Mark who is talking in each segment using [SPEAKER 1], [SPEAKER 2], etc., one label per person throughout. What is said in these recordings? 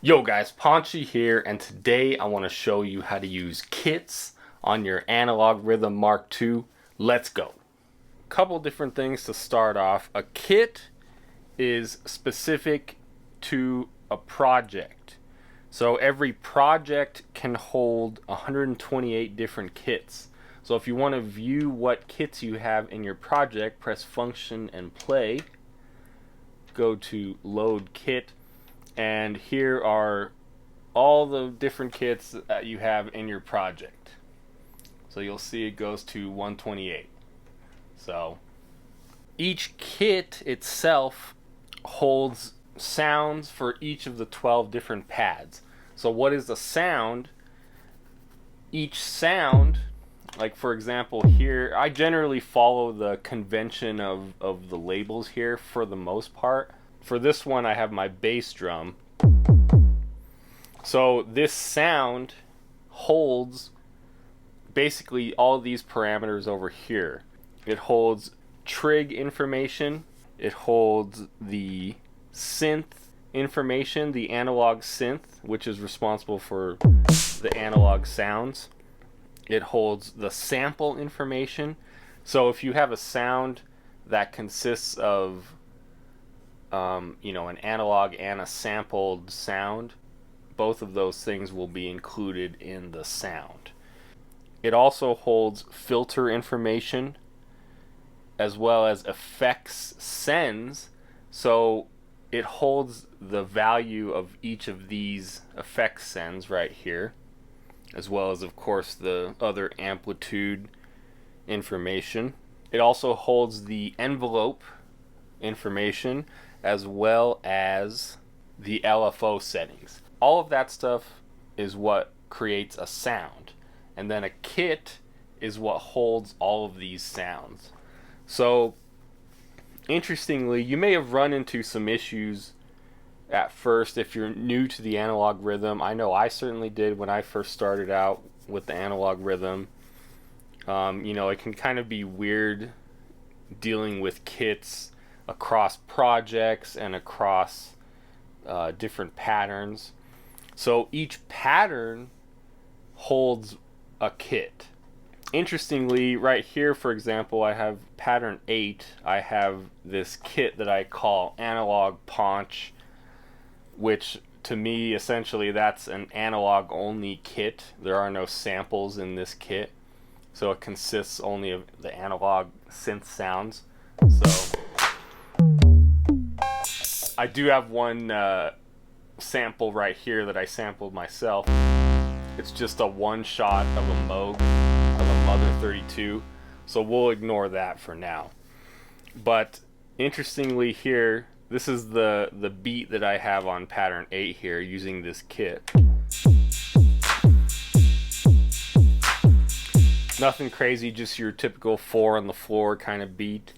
[SPEAKER 1] Yo guys, Paunchy here, and today I want to show you how to use kits on your Analog Rytm Mark II. Let's go. Couple different things to start off. A kit is specific to a project. So every project can hold 128 different kits. So if you want to view what kits you have in your project, press function and play. Go to load kit. And here are all the different kits that you have in your project. So you'll see it goes to 128. So each kit itself holds sounds for each of the 12 different pads. So what is a sound? Each sound, like for example here, I generally follow the convention of the labels here for the most part. For this one, I have my bass drum. So this sound holds basically all these parameters over here. It holds trig information. It holds the synth information, the analog synth, which is responsible for the analog sounds. It holds the sample information. So if you have a sound that consists of an analog and a sampled sound, both of those things will be included in the sound. It also holds filter information as well as effects sends, so it holds the value of each of these effects sends right here, as well as of course the other amplitude information. It also holds the envelope information as well as the LFO settings. All of that stuff is what creates a sound, and then a kit is what holds all of these sounds. So interestingly, you may have run into some issues at first if you're new to the analog rhythm. I know I certainly did when I first started out with the analog rhythm. It can kind of be weird dealing with kits across projects and across different patterns. So each pattern holds a kit. Interestingly, right here, for example, I have pattern 8. I have this kit that I call Analog Paunch, which to me, essentially, that's an analog only kit. There are no samples in this kit. So it consists only of the analog synth sounds. So I do have one sample right here that I sampled myself. It's just a one shot of a Moog, of a Mother 32, so we'll ignore that for now. But interestingly here, this is the beat that I have on pattern 8 here using this kit. Nothing crazy, just your typical 4 on the floor kind of beat.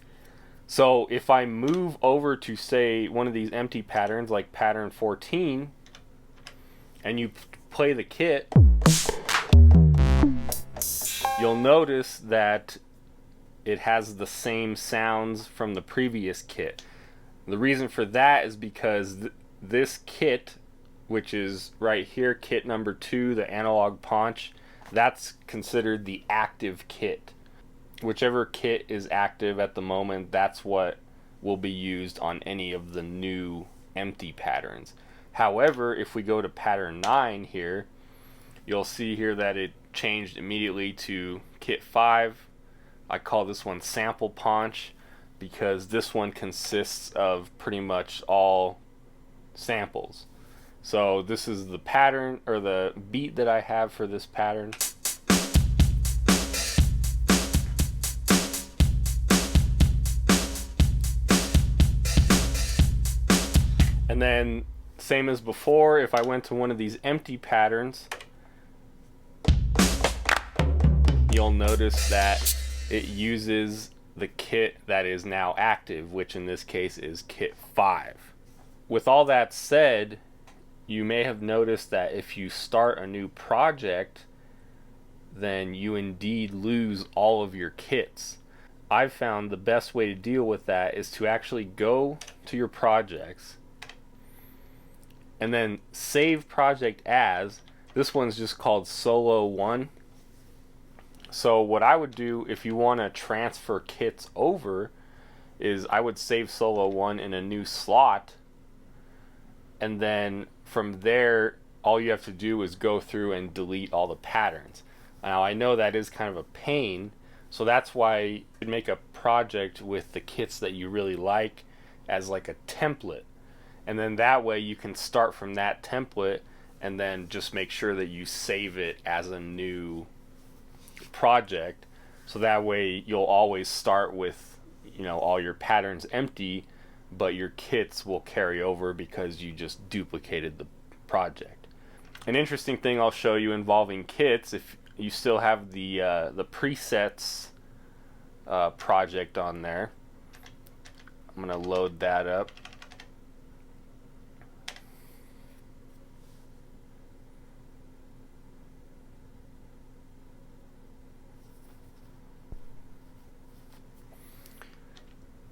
[SPEAKER 1] So if I move over to, say, one of these empty patterns like pattern 14, and you play the kit, you'll notice that it has the same sounds from the previous kit. The reason for that is because this kit, which is right here, kit number 2, the Analog Paunch, that's considered the active kit. Whichever kit is active at the moment, that's what will be used on any of the new empty patterns. However, if we go to pattern 9 here, you'll see here that it changed immediately to kit 5. I call this one Sample Paunch because this one consists of pretty much all samples. So this is the pattern, or the beat that I have for this pattern. And then, same as before, if I went to one of these empty patterns, you'll notice that it uses the kit that is now active, which in this case is kit 5. With all that said, you may have noticed that if you start a new project, then you indeed lose all of your kits. I've found the best way to deal with that is to actually go to your projects and then save project as. This one's just called Solo 1. So what I would do if you want to transfer kits over is I would save Solo 1 in a new slot, and then from there all you have to do is go through and delete all the patterns. Now I know that is kind of a pain, so that's why you should make a project with the kits that you really like as like a template, and then that way you can start from that template and then just make sure that you save it as a new project, so that way you'll always start with, you know, all your patterns empty, but your kits will carry over because you just duplicated the project. An interesting thing I'll show you involving kits, if you still have the presets project on there, I'm gonna load that up.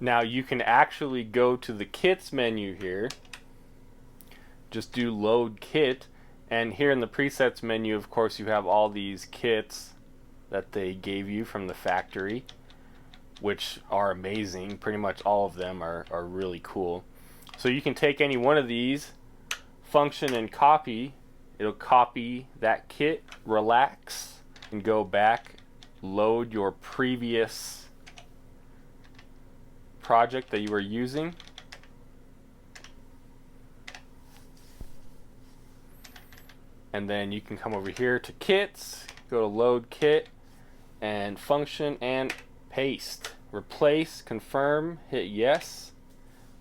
[SPEAKER 1] Now you can actually go to the kits menu here, just do load kit, and here in the presets menu, of course, you have all these kits that they gave you from the factory, which are amazing. Pretty much all of them are really cool. So you can take any one of these, function and copy. It'll copy that kit, relax, and go back, load your previous project that you were using, and then you can come over here to kits, go to load kit, and function and paste, replace, confirm, hit yes,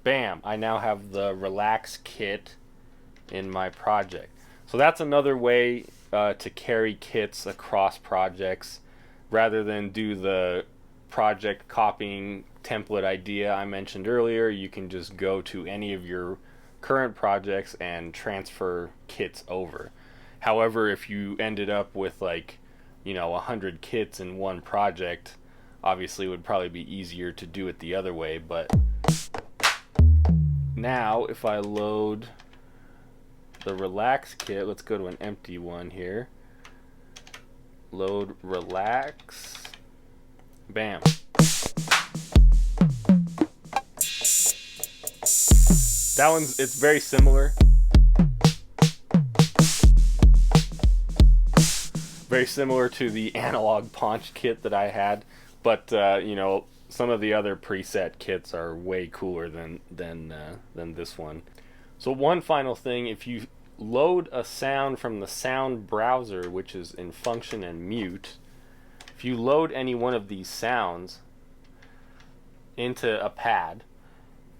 [SPEAKER 1] bam, I now have the relax kit in my project. So that's another way to carry kits across projects rather than do the project copying template idea I mentioned earlier. You can just go to any of your current projects and transfer kits over. However, if you ended up with, like, you know, 100 kits in one project, obviously it would probably be easier to do it the other way. But now if I load the relax kit, let's go to an empty one here, load relax, bam. That one's, it's very similar. Very similar to the analog paunch kit that I had, but you know, some of the other preset kits are way cooler than this one. So one final thing, if you load a sound from the sound browser, which is in function and mute, if you load any one of these sounds into a pad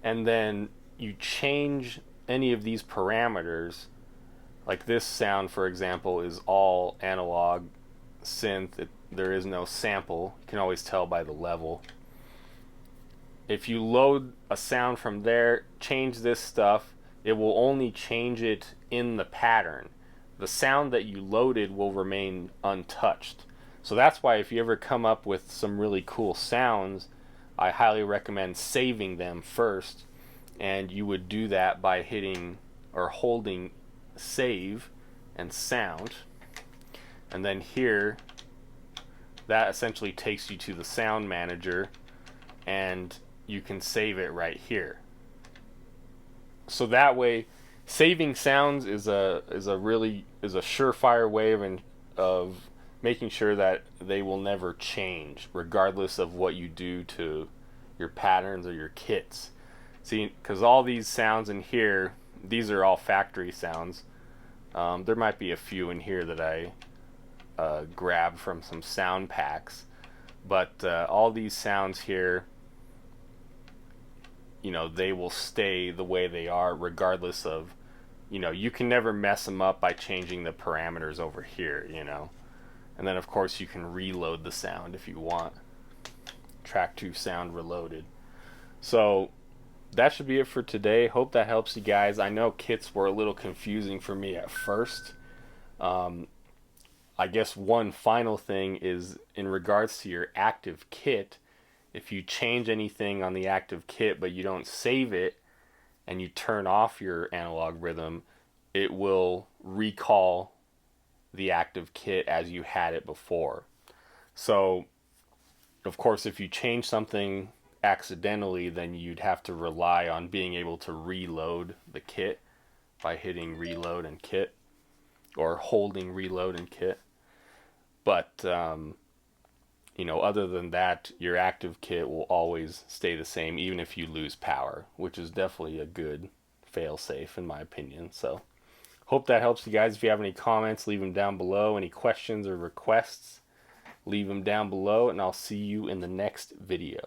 [SPEAKER 1] and then you change any of these parameters, like this sound for example is all analog synth, there is no sample, you can always tell by the level. If you load a sound from there, change this stuff, it will only change it in the pattern. The sound that you loaded will remain untouched. So that's why if you ever come up with some really cool sounds, I highly recommend saving them first, and you would do that by hitting or holding save and sound, and then here that essentially takes you to the sound manager and you can save it right here. So that way saving sounds is a surefire way of making sure that they will never change regardless of what you do to your patterns or your kits. See, because all these sounds in here, these are all factory sounds. There might be a few in here that I grabbed from some sound packs, but all these sounds here, you know, they will stay the way they are regardless of, you know, you can never mess them up by changing the parameters over here, you know. And then of course you can reload the sound if you want. Track 2 sound reloaded. So that should be it for today. Hope that helps you guys. I know kits were a little confusing for me at first. I guess one final thing is in regards to your active kit, if you change anything on the active kit but you don't save it and you turn off your analog rhythm, it will recall the active kit as you had it before. So, of course, if you change something accidentally, then you'd have to rely on being able to reload the kit by hitting reload and kit, or holding reload and kit. But other than that, your active kit will always stay the same even if you lose power, which is definitely a good fail-safe in my opinion. So hope that helps you guys. If you have any comments, leave them down below. Any questions or requests, leave them down below, and I'll see you in the next video.